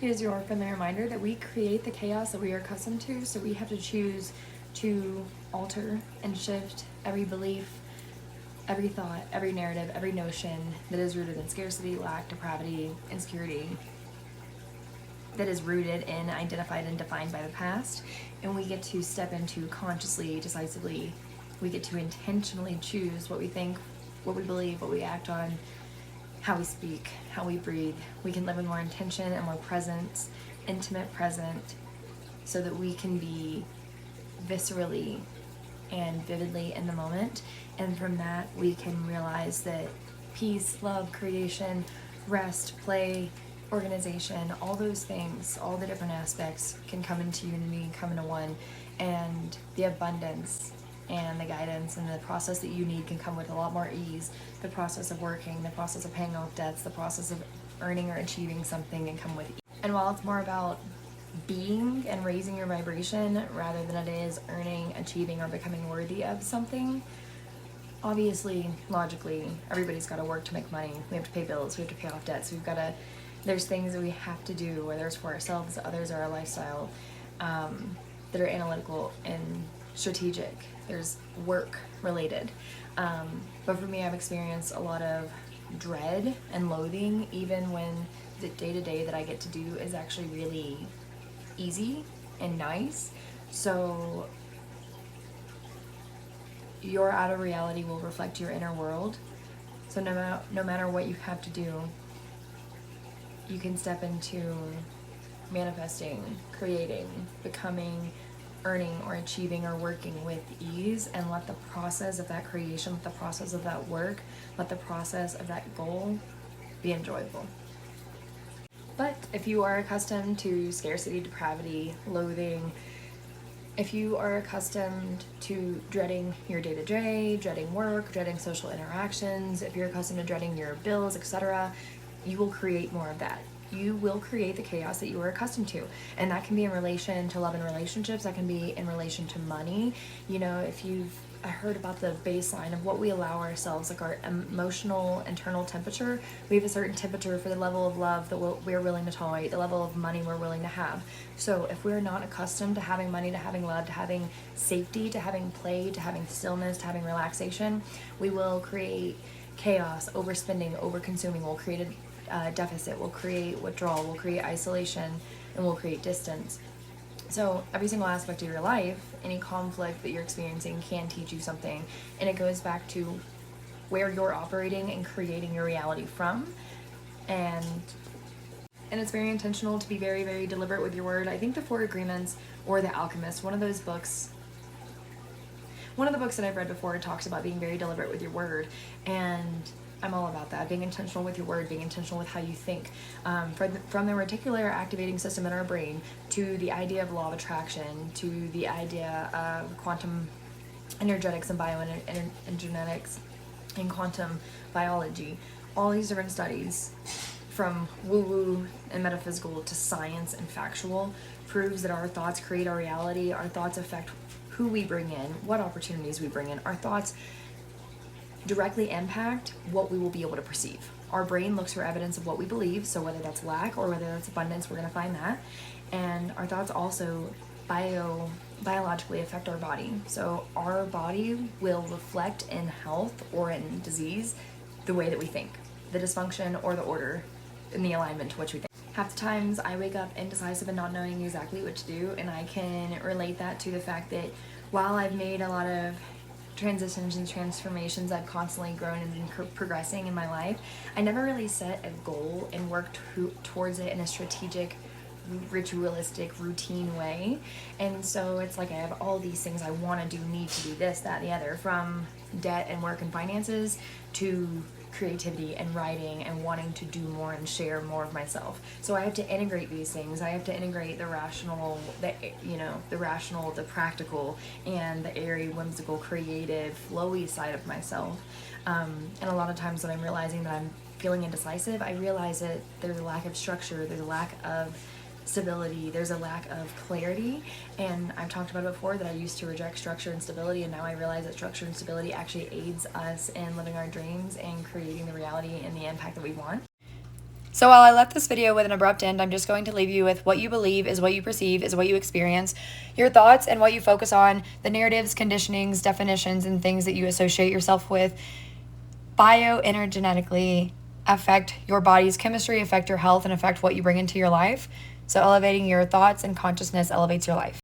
Here's your friendly reminder that we create the chaos that we are accustomed to, so we have to choose to alter and shift every belief, every thought, every narrative, every notion that is rooted in scarcity, lack, depravity, insecurity, that is rooted in, identified, and defined by the past. And we get to step into consciously, decisively, we get to intentionally choose what we think, what we believe, what we act on, how we speak, how we breathe. We can live with more intention and more presence, intimate present, so that we can be viscerally and vividly in the moment. And from that, we can realize that peace, love, creation, rest, play, organization, all those things, all the different aspects can come into unity, come into one, and the abundance and the guidance and the process that you need can come with a lot more ease. The process of working, the process of paying off debts, the process of earning or achieving something can come with ease. And while it's more about being and raising your vibration rather than it is earning, achieving, or becoming worthy of something, obviously, logically, everybody's got to work to make money. We have to pay bills, we have to pay off debts, there's things that we have to do, whether it's for ourselves, others, or our lifestyle, that are analytical and strategic. There's work related. But for me, I've experienced a lot of dread and loathing, even when the day-to-day that I get to do is actually really easy and nice. So your outer reality will reflect your inner world. So no matter what you have to do, you can step into manifesting, creating, becoming, earning, or achieving, or working with ease, and let the process of that creation, let the process of that work, let the process of that goal be enjoyable. But if you are accustomed to scarcity, depravity, loathing, if you are accustomed to dreading your day-to-day, dreading work, dreading social interactions, if you're accustomed to dreading your bills, etc., you will create more of that. You will create the chaos that you are accustomed to. And that can be in relation to love and relationships, that can be in relation to money. You know, if you've heard about the baseline of what we allow ourselves, like our emotional internal temperature, we have a certain temperature for the level of love that we're willing to tolerate, the level of money we're willing to have. So if we're not accustomed to having money, to having love, to having safety, to having play, to having stillness, to having relaxation, we will create chaos, overspending, overconsuming. We'll create a deficit, we'll create withdrawal, we'll create isolation, and we'll create distance. So every single aspect of your life, any conflict that you're experiencing can teach you something, and it goes back to where you're operating and creating your reality from. And it's very intentional to be very, very deliberate with your word. I think the Four Agreements or The Alchemist, one of the books that I've read before, talks about being very deliberate with your word, and I'm all about that, being intentional with your word, being intentional with how you think. From the reticular activating system in our brain to the idea of law of attraction to the idea of quantum energetics and bioenergetics and quantum biology. All these different studies, from woo-woo and metaphysical to science and factual, proves that our thoughts create our reality. Our thoughts affect who we bring in, what opportunities we bring in. Our thoughts directly impact what we will be able to perceive. Our brain looks for evidence of what we believe, so whether that's lack or whether that's abundance, we're going to find that. And our thoughts also biologically affect our body. So our body will reflect in health or in disease the way that we think, the dysfunction or the order in the alignment to which we think. Half the times I wake up indecisive and not knowing exactly what to do, and I can relate that to the fact that while I've made a lot of transitions and transformations, I've constantly grown and been progressing in my life, I never really set a goal and worked towards it in a strategic, ritualistic, routine way. And so it's like I have all these things I want to do, need to do this, that, and the other, from debt and work and finances to creativity and writing and wanting to do more and share more of myself. So I have to integrate these things. I have to integrate the rational, the practical, and the airy, whimsical, creative, flowy side of myself. And a lot of times when I'm realizing that I'm feeling indecisive, I realize that there's a lack of structure, there's a lack of stability, there's a lack of clarity. And I've talked about it before that I used to reject structure and stability, and now I realize that structure and stability actually aids us in living our dreams and creating the reality and the impact that we want. So while I left this video with an abrupt end, I'm just going to leave you with what you believe is what you perceive is what you experience. Your thoughts and what you focus on, the narratives, conditionings, definitions, and things that you associate yourself with, bioenergetically affect your body's chemistry, affect your health, and affect what you bring into your life. So elevating your thoughts and consciousness elevates your life.